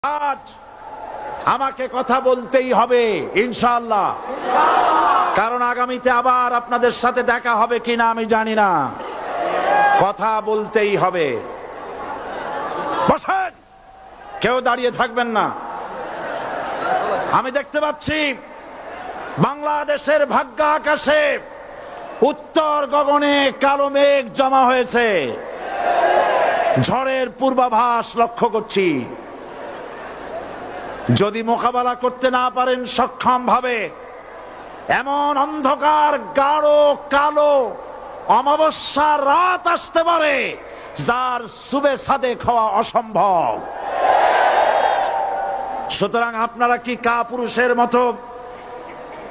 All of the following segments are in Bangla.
আজ আমাকে কথা বলতেই হবে ইনশাআল্লাহ, কারণ আগামীতে আবার আপনাদের সাথে দেখা হবে কিনা আমি জানি না। কথা বলতেই হবে। বসেন, কেউ দাঁড়িয়ে থাকবেন না। আমি দেখতে পাচ্ছি বাংলাদেশের ভাগ্য আকাশে উত্তর গগনে কালো মেঘ জমা হয়েছে। ঝড়ের পূর্বাভাস লক্ষ্য করছি। যদি মোকাবেলা করতে না পারেন সক্ষম ভাবে, এমন অন্ধকার গাঢ় কালো অমাবস্যার রাত আসতে পারে যার সুবে সাদেক হওয়া অসম্ভব। সুতরাং আপনারা কি কাপুরুষের মতো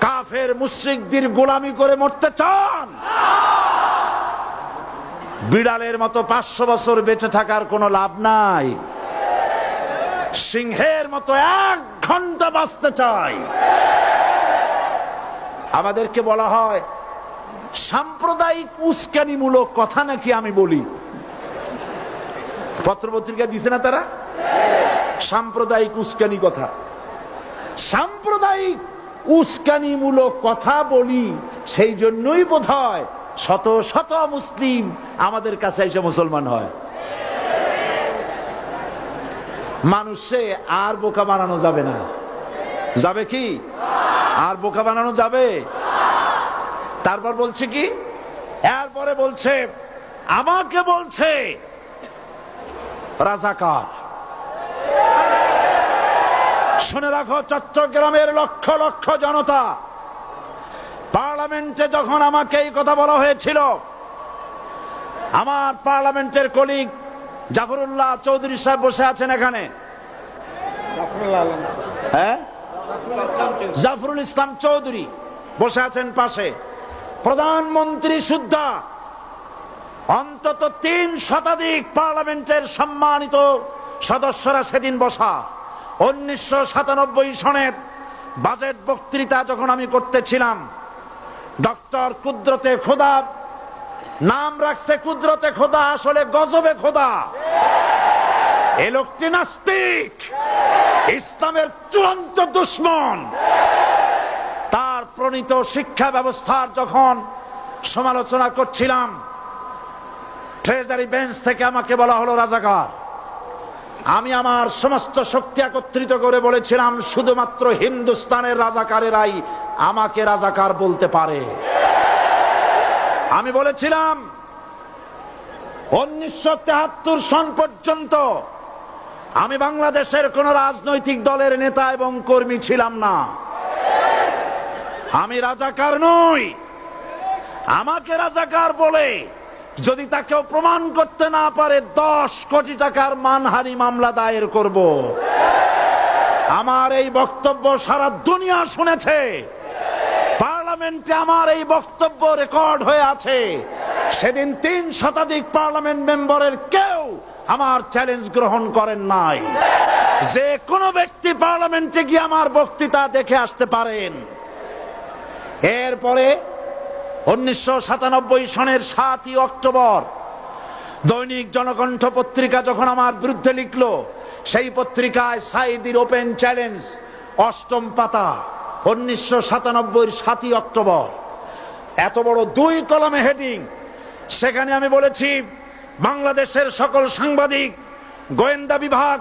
কাফের মুশরিকদের গোলামি করে মরতে চান? বিড়ালের মতো 500 বছর বেঁচে থাকার কোনো লাভ নাই। সিংহের মতো 1 ঘন্টা বাঁচতে চাই। আমাদেরকে বলা হয় সাম্প্রদায়িক উস্কানিমূলক কথা নাকি আমি বলি। পত্রপত্রিকা দিছে না তারা? সাম্প্রদায়িক উস্কানি কথা, সাম্প্রদায়িক উস্কানিমূলক কথা বলি। সেই জন্যই বোধহয় শত শত মুসলিম আমাদের কাছে এসে মুসলমান হয়। মানুষে আর বোকা বানানো যাবে না। যাবে কি? আর বোকা বানানো যাবে? তারপর বলছে কি? এরপরে বলছে, আমাকে বলছে রাজাকার। শুনে রাখো চট্টগ্রামের লক্ষ লক্ষ জনতা, পার্লামেন্টে যখন আমাকে এই কথা বলা হয়েছিল, আমার পার্লামেন্টের কলিগ জাফরুল্লাহ চৌধুরী সাহেব বসে আছেন এখানে। হ্যাঁ, জাফরুল ইসলাম চৌধুরী বসে আছেন পাশে। প্রধানমন্ত্রী সুদ্ধা, অন্তত 3 শতাধিক পার্লামেন্টের সম্মানিত সদস্যরা সেদিন বসা। 1997 সনের বাজেট বক্তৃতা যখন আমি করতেছিলাম, ডক্টর কুদরতে খোদা, নাম রাখছে কুদরতে খোদা, আসলে গজবে খোদা। এ লোকটি নাস্তিক, ইসলামের চূড়ান্ত দুশমন। তার প্রণীত শিক্ষা ব্যবস্থার যখন সমালোচনা করছিলাম, ট্রেজারি বেঞ্চ থেকে আমাকে বলা হলো রাজাকার। আমি আমার সমস্ত শক্তি একত্রিত করে বলেছিলাম, শুধুমাত্র হিন্দুস্তানের রাজাকারেরাই আমাকে রাজাকার বলতে পারে। আমি বলেছিলাম 1973 সন পর্যন্ত আমি বাংলাদেশের কোন রাজনৈতিক দলের নেতা এবং কর্মী ছিলাম না। আমি রাজাকার নই। আমাকে রাজাকার বলে যদি তাকেও প্রমাণ করতে না পারে, 10 কোটি টাকার মানহানি মামলা দায়ের করব। আমার এই বক্তব্য সারা দুনিয়া শুনেছে। পার্লামেন্টে আমার এই বক্তব্য রেকর্ড হয়ে আছে। সেদিন 3 শতাধিক পার্লামেন্ট মেম্বারের কেউ আমার চ্যালেঞ্জ গ্রহণ করেন নাই। যে কোনো ব্যক্তি পার্লামেন্টে গিয়ে আমার বক্তৃতা দেখে আসতে পারেন। এরপরে 1997 সনের 7ই অক্টোবর দৈনিক জনকণ্ঠ পত্রিকা যখন আমার বিরুদ্ধে লিখলো, সেই পত্রিকায় সাইদির ওপেন চ্যালেঞ্জ 8ম পাতা, 1997 7ই অক্টোবর, এত বড় 2 কলমে হেডিং। সেখানে আমি বলেছি, বাংলাদেশের সকল সাংবাদিক, গোয়েন্দা বিভাগ,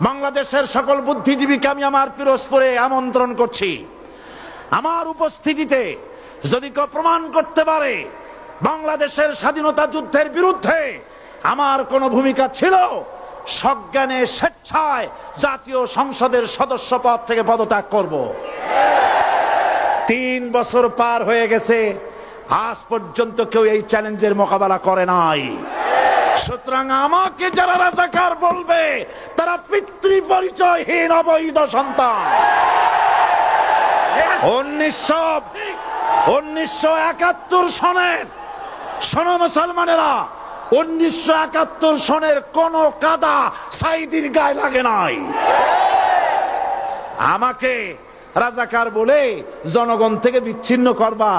বাংলাদেশের সকল বুদ্ধিজীবীকে আমি আমার পিরোজপুরে আমন্ত্রণ করছি। আমার উপস্থিতিতে যদি কেউ প্রমাণ করতে পারে বাংলাদেশের স্বাধীনতা যুদ্ধের বিরুদ্ধে আমার কোনো ভূমিকা ছিল, সজ্ঞানে স্বেচ্ছায় জাতীয় সংসদের সদস্য পদ থেকে পদত্যাগ করব। 3 বছর পার হয়ে গেছে, আজ পর্যন্ত কেউ এই চ্যালেঞ্জের মোকাবেলা করে নাই। সুতরাং আমাকে যারা রাজাকার বলবে, তারা পিতৃ পরিচয়হীন অবৈধ সন্তান। 1971 সনের, শোনো মুসলমানেরা, 1971 সনের কোন কাদা সাইদির গায়ে লাগে নাই। আমাকে রাজাকার বলে জনগণ থেকে বিচ্ছিন্ন করবা।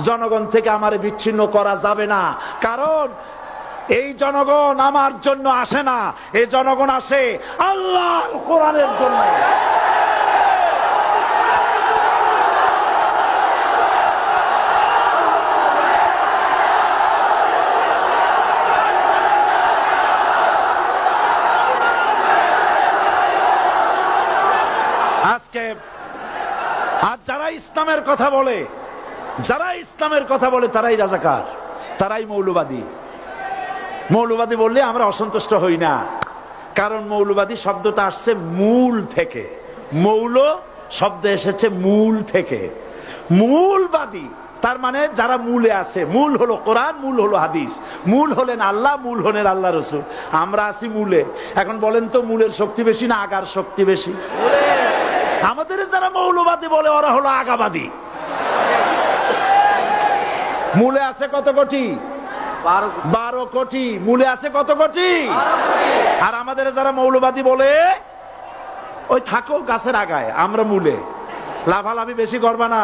জনগণ থেকে আমারে বিচ্ছিন্ন করা যাবে না, কারণ এই জনগণ আমার জন্য আসে না, এই জনগণ আসে আল্লাহর কোরআনের জন্য। আজকে আর যারা ইসলামের কথা বলে, তারাই রাজাকার, তারাই মৌলবাদী। মৌলবাদী বললে আমরা অসন্তুষ্ট হই না, কারণ মৌলবাদী শব্দটা আসছে মূল থেকে। মৌল শব্দ এসেছে মূল থেকে। মূলবাদী তার মানে যারা মূলে আছে। মূল হলো কোরআন, মূল হলো হাদিস, মূল হলেন আল্লাহ, মূল হলেন আল্লাহ রসুল। আমরা আছি মূলে। এখন বলেন তো মূলের শক্তি বেশি না আগার শক্তি বেশি? আমাদের যারা মৌলবাদী বলে ওরা হলো আগাবাদী। মূলে আছে কত কোটি? 12 কোটি। মূলে আছে কত কোটি? আর আমাদের যারা মৌলবাদী বলে ওই থাকো গাছের আগায়, আমরা মূলে। লাভালাভি বেশি করবা না,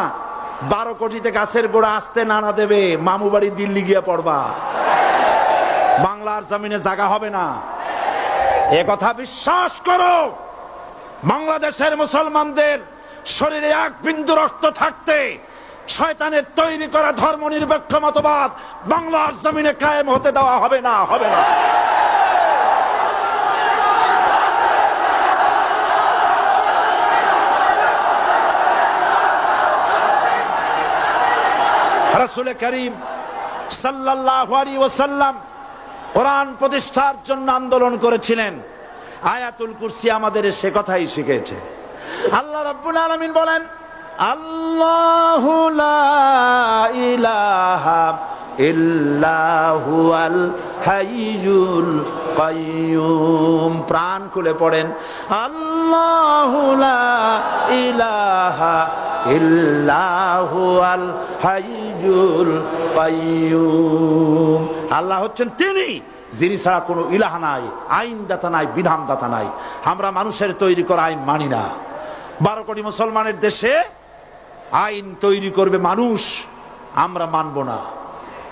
12 কোটিতে গাছের গোড়া আসতে নানা দেবে, মামু বাড়ি দিল্লি গিয়ে পড়বা, বাংলার জমিনে জায়গা হবে না। এ কথা বিশ্বাস করো। বাংলাদেশের মুসলমানদের শরীরে এক বিন্দু রক্ত থাকতে শয়তানের তৈরি করা ধর্ম নিরপেক্ষ মতবাদ বাংলার জমিনে কায়েম হতে দেওয়া হবে না, হবে না। রাসূল করিম সাল্লাল্লাহু আলাইহি ওয়াসাল্লাম কোরআন প্রতিষ্ঠার জন্য আন্দোলন করেছিলেন। আয়াতুল কুরসি আমাদের সে কথাই শিখেছে। আল্লাহ রাব্বুল আলামিন বলেন, আল্লাহু লা ইলাহা ইল্লা হুয়াল হাইয়ুল কাইয়্যুম। প্রাণ খুলে পড়েন, আল্লাহু লা ইলাহা ইল্লা হুয়াল হাইয়ুল কাইয়্যুম। আল্লাহ হচ্ছেন তিনি যিনি ছাড়া কোনো ইলাহা নাই, আইনদাতা নাই, বিধানদাতা নাই। আমরা মানুষের তৈরি করা আইন মানি না। 12 কোটি মুসলমানের দেশে আইন তৈরি করবে মানুষ, আমরা মানব না।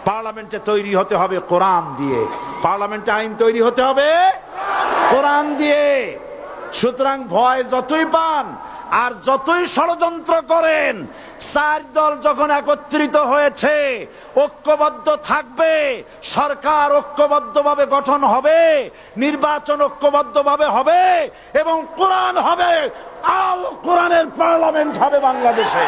পার্লামেন্টে তৈরি হতে হবে কোরআন দিয়ে, পার্লামেন্টে আইন তৈরি হতে হবে কোরআন দিয়ে। সুতরাং ভয় যতই পান আর যতই ষড়যন্ত্র করেন, 4 দল যখন একত্রিত হয়েছে, ঐক্যবদ্ধ থাকবে, সরকার ঐক্যবদ্ধভাবে গঠন হবে, নির্বাচন ঐক্যবদ্ধভাবে হবে এবং কোরআন হবে, আল কোরআনের পার্লামেন্ট হবে বাংলাদেশে।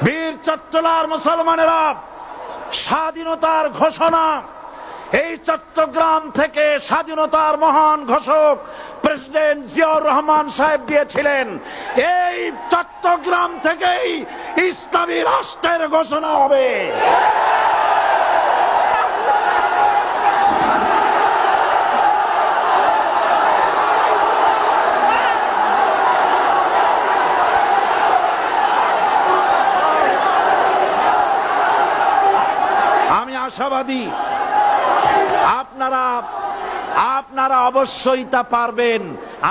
বীর চট্টলার মুসলমানেরা স্বাধীনতার ঘোষণা, এই চট্টগ্রাম থেকে স্বাধীনতার মহান ঘোষক প্রেসিডেন্ট জিয়াউর রহমান সাহেব দিয়েছিলেন। এই চট্টগ্রাম থেকেই ইসলামী রাষ্ট্রের ঘোষণা হবে। আশাবাদী আপনারা অবশ্যই তা পারবেন।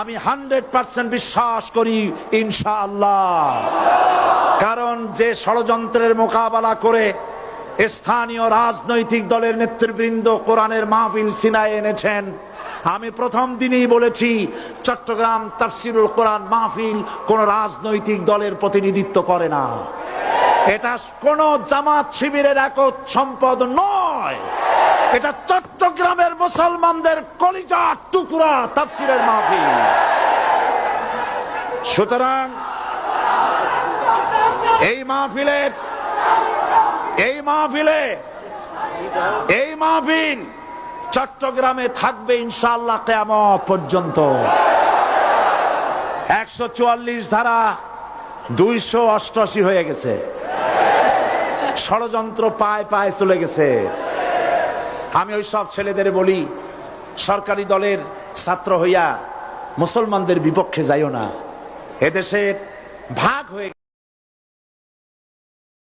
আমি 100% বিশ্বাস করি ইনশাআল্লাহ। কারণ যে ষড়যন্ত্রের মোকাবেলা করে স্থানীয় রাজনৈতিক দলের নেতৃবৃন্দ কোরআনের মাহফিল সিনায় এনেছেন, আমি প্রথম দিনই বলেছি চট্টগ্রাম তাফসিরুল কোরআন মাহফিল কোন রাজনৈতিক দলের প্রতিনিধিত্ব করে না। এটা কোন জামাত শিবিরের একক সম্পদ নয়, এটা চট্টগ্রামের মুসলমানদের কলিজার টুকরা তাফসিরের মাহফিল। সুতরাং এই মাহফিল চট্টগ্রামে থাকবে ইনশাআল্লাহ কিয়ামত পর্যন্ত। 144 ধারা 288 হয়ে গেছে, ষড়যন্ত্র পায় পায় চলে গেছে। আমি ওই সব ছেলেদের বলি, সরকারি দলের ছাত্র হইয়া মুসলমানদের বিপক্ষে যাইও না। এদেশের ভাগ হয়ে